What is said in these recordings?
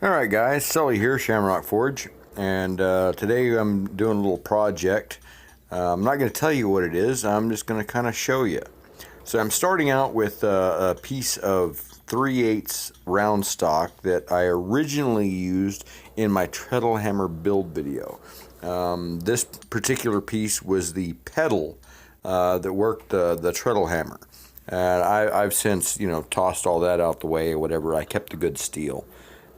Alright guys, Sully here, Shamrock Forge, and today I'm doing a little project. I'm not going to tell you what it is, I'm just going to kind of show you. So I'm starting out with a piece of 3/8 round stock that I originally used in my treadle hammer build video. This particular piece was the pedal that worked the treadle hammer. And I've since, tossed all that out the way or whatever. I kept the good steel.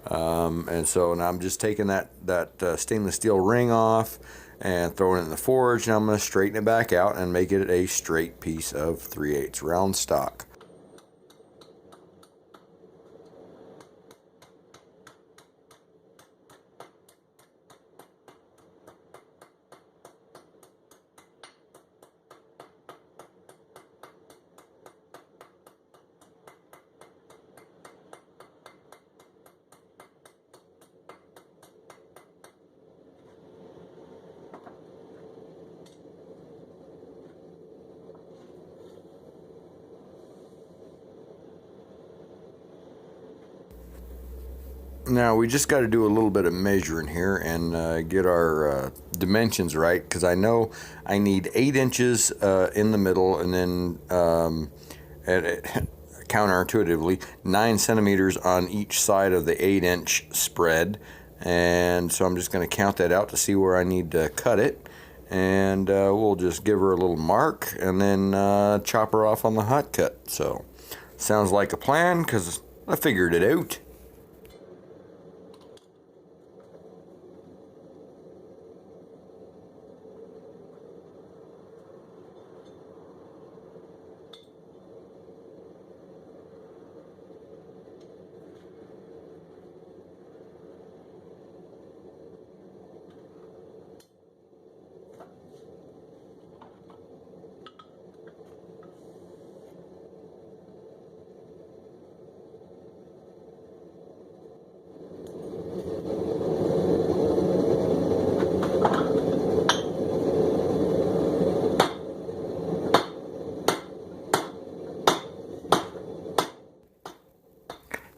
And so now I'm just taking that stainless steel ring off and throwing it in the forge, and I'm going to straighten it back out and make it a straight piece of 3/8 round stock. Now we just got to do a little bit of measuring here and get our dimensions right, because I know I need 8 inches in the middle, and then counterintuitively 9 centimeters on each side of the 8-inch spread. And so I'm just going to count that out to see where I need to cut it, and we'll just give her a little mark and then chop her off on the hot cut. So sounds like a plan, because I figured it out.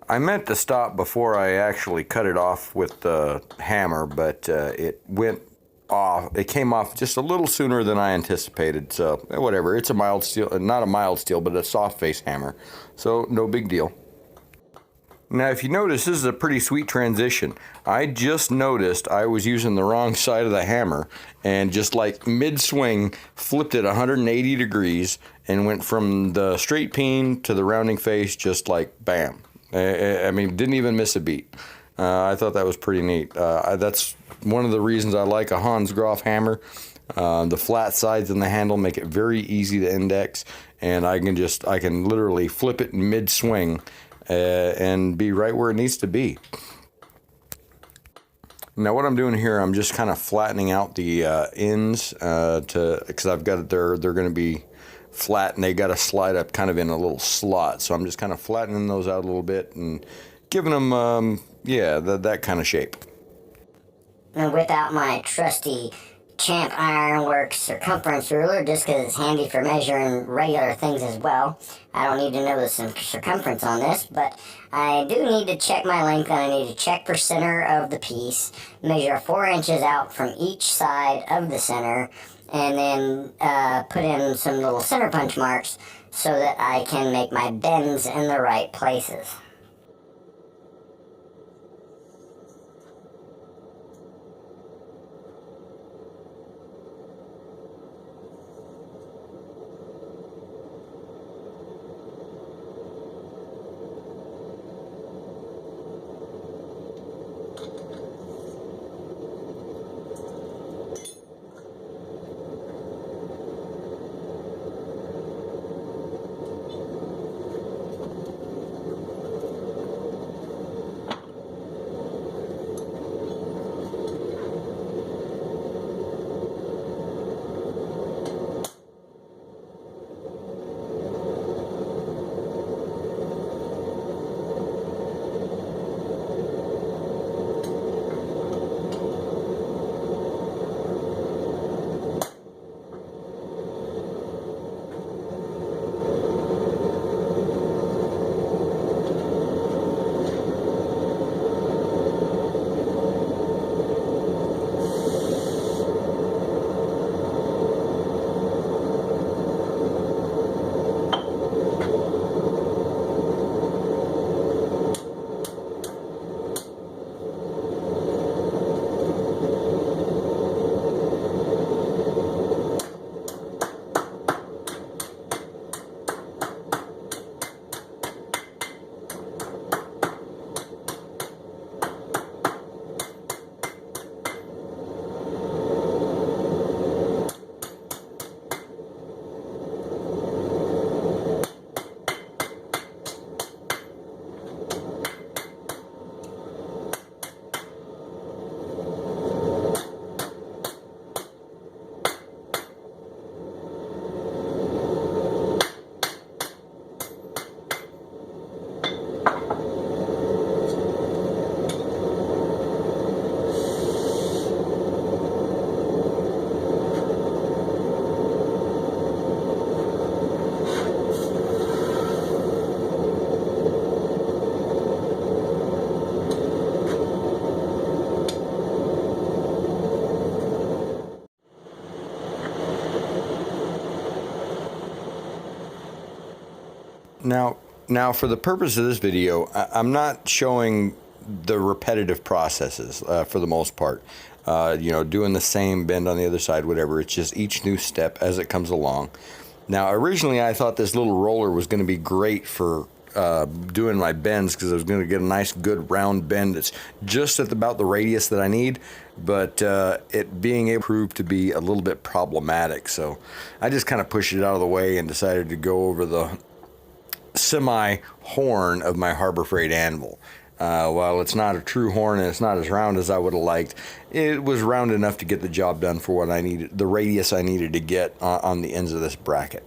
I meant to stop before I actually cut it off with the hammer, but it went off. It came off just a little sooner than I anticipated, so whatever. It's a mild steel, not a mild steel, but a soft face hammer, so no big deal. Now, if you notice, this is a pretty sweet transition. I just noticed I was using the wrong side of the hammer, and just like mid-swing, flipped it 180 degrees and went from the straight peen to the rounding face, just like bam. I mean, didn't even miss a beat. I thought that was pretty neat. That's one of the reasons I like a Hans Groff hammer. The flat sides in the handle make it very easy to index, and I can literally flip it mid-swing and be right where it needs to be. Now what I'm doing here, I'm just kind of flattening out the ends because I've got it there. They're going to be flat and they got to slide up kind of in a little slot. So I'm just kind of flattening those out a little bit and giving them, that kind of shape. And whip out my trusty Champ Ironworks circumference ruler, just because it's handy for measuring regular things as well. I don't need to know the circumference on this, but I do need to check my length, and I need to check for center of the piece, measure 4 inches out from each side of the center, and then put in some little center punch marks so that I can make my bends in the right places. Now, for the purpose of this video, I'm not showing the repetitive processes for the most part. Doing the same bend on the other side, whatever. It's just each new step as it comes along. Now, originally, I thought this little roller was going to be great for doing my bends because I was going to get a nice, good round bend that's just at about the radius that I need. But it being able to prove to be a little bit problematic, so I just kind of pushed it out of the way and decided to go over the semi-horn of my Harbor Freight anvil. While it's not a true horn and it's not as round as I would have liked, it was round enough to get the job done for what I needed, the radius I needed to get on the ends of this bracket.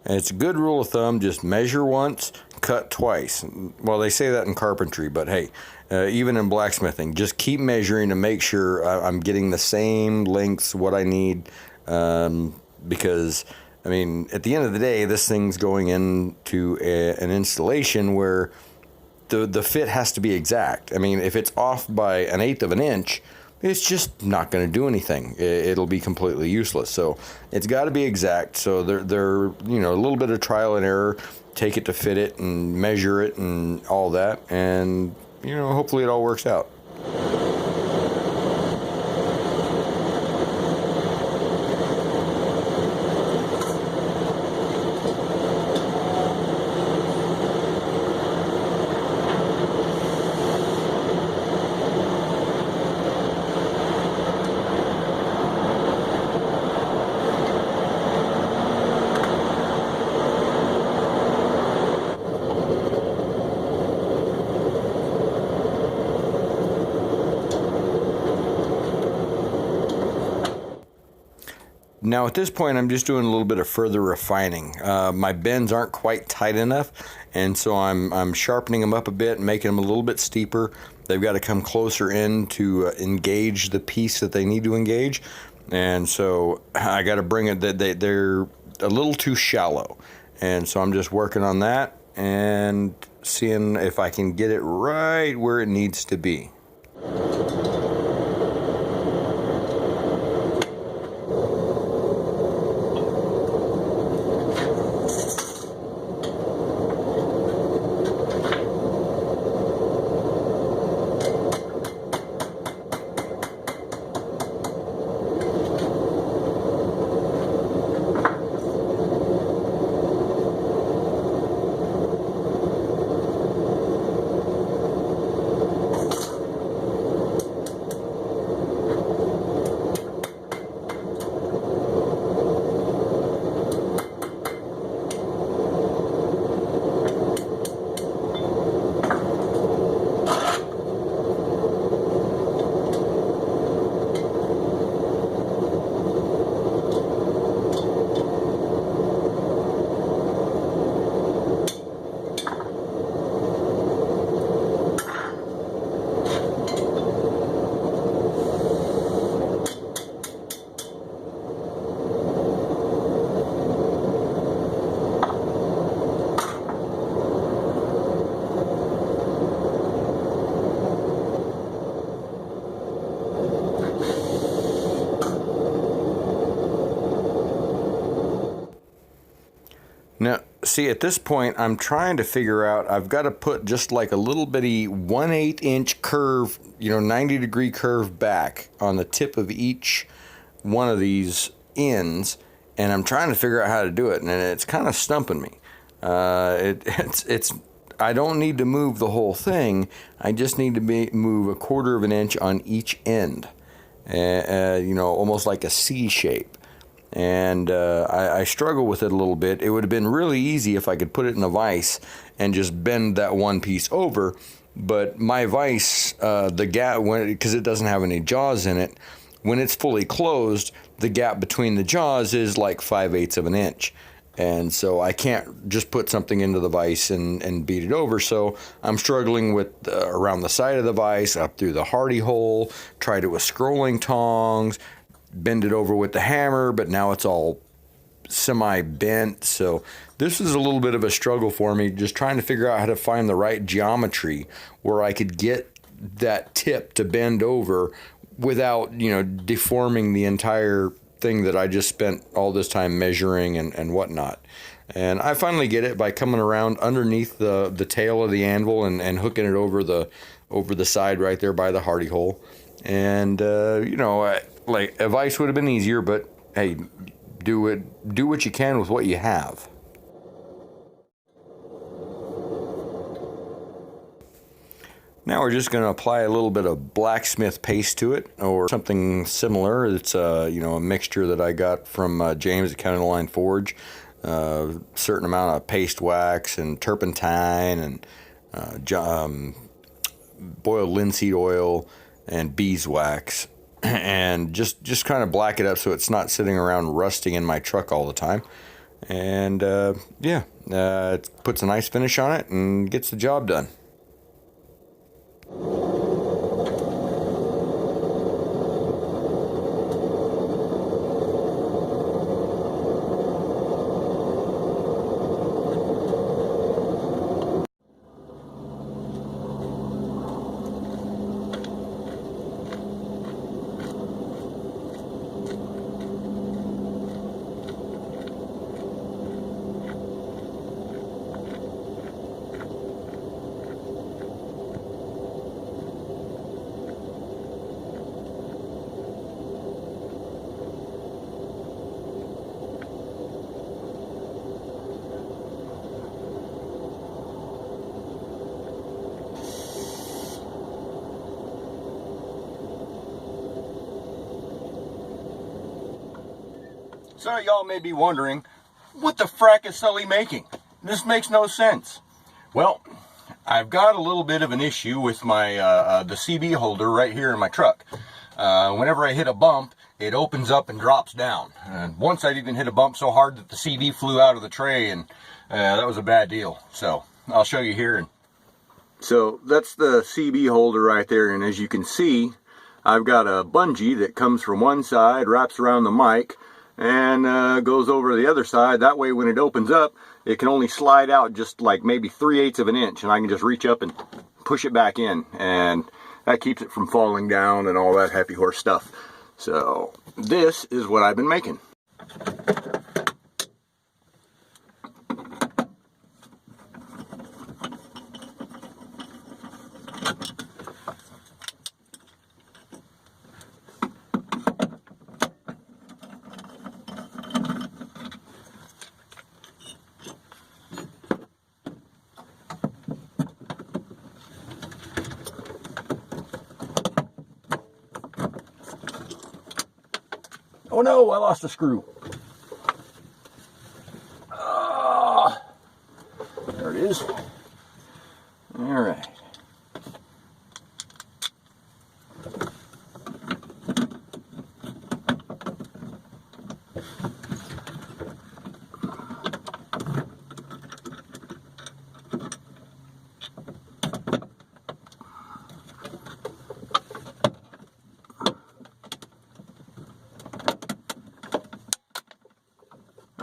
And it's a good rule of thumb, just measure once, cut twice. Well, they say that in carpentry, but hey, even in blacksmithing, just keep measuring to make sure I'm getting the same lengths, what I need, because, I mean, at the end of the day, this thing's going into an installation where the fit has to be exact. I mean, if it's off by 1/8 of an inch, it's just not going to do anything. It'll be completely useless. So it's got to be exact. So they're a little bit of trial and error. Take it to fit it and measure it and all that, and hopefully it all works out. Now at this point, I'm just doing a little bit of further refining. My bends aren't quite tight enough, and so I'm sharpening them up a bit and making them a little bit steeper. They've got to come closer in to engage the piece that they need to engage, and so I got to bring it. They're a little too shallow, and so I'm just working on that and seeing if I can get it right where it needs to be. Now, see, at this point, I'm trying to figure out, I've got to put just like a little bitty 1/8 inch curve, 90-degree curve back on the tip of each one of these ends, and I'm trying to figure out how to do it, and it's kind of stumping me. I don't need to move the whole thing. I just need to move 1/4 of an inch on each end, almost like a C shape. And I struggle with it a little bit. It would have been really easy if I could put it in a vise and just bend that one piece over. But my vise, the gap, because it doesn't have any jaws in it, when it's fully closed, the gap between the jaws is like 5/8 of an inch. And so I can't just put something into the vise and beat it over. So I'm struggling with around the side of the vise, up through the hardy hole, tried it with scrolling tongs, bend it over with the hammer, but now it's all semi-bent. So this is a little bit of a struggle for me, just trying to figure out how to find the right geometry where I could get that tip to bend over without, you know, deforming the entire thing that I just spent all this time measuring and whatnot. And I finally get it by coming around underneath the tail of the anvil and hooking it over the side right there by the hardy hole. And you know, like a vise would have been easier, but hey, do what you can with what you have. Now we're just going to apply a little bit of blacksmith paste to it, or something similar. It's you know, a mixture that I got from James at County Line Forge. Certain amount of paste wax and turpentine and boiled linseed oil and beeswax, and just kind of black it up so it's not sitting around rusting in my truck all the time. And yeah, it puts a nice finish on it and gets the job done. So y'all may be wondering, what the frack is Sully making? This makes no sense. Well, I've got a little bit of an issue with my the CB holder right here in my truck. Whenever I hit a bump, it opens up and drops down. And once I even hit a bump so hard that the CB flew out of the tray, and that was a bad deal. So I'll show you here. So that's the CB holder right there, and as you can see, I've got a bungee that comes from one side, wraps around the mic, and goes over to the other side. That way when it opens up, it can only slide out just like maybe 3/8 of an inch, and I can just reach up and push it back in, and that keeps it from falling down and all that happy horse stuff. So this is what I've been making. Oh no, I lost a screw. There it is. All right.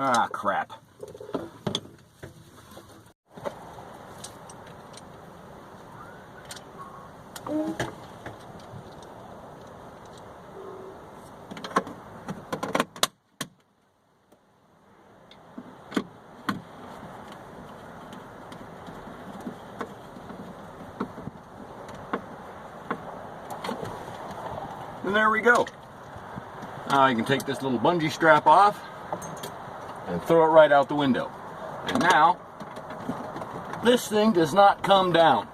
Ah, crap. And there we go. Now you can take this little bungee strap off and throw it right out the window. And now, this thing does not come down.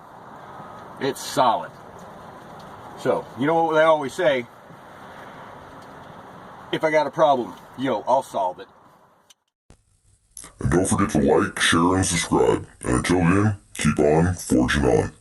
It's solid. So, you know what they always say? If I got a problem, yo, I'll solve it. And don't forget to like, share, and subscribe. And until then, keep on forging on.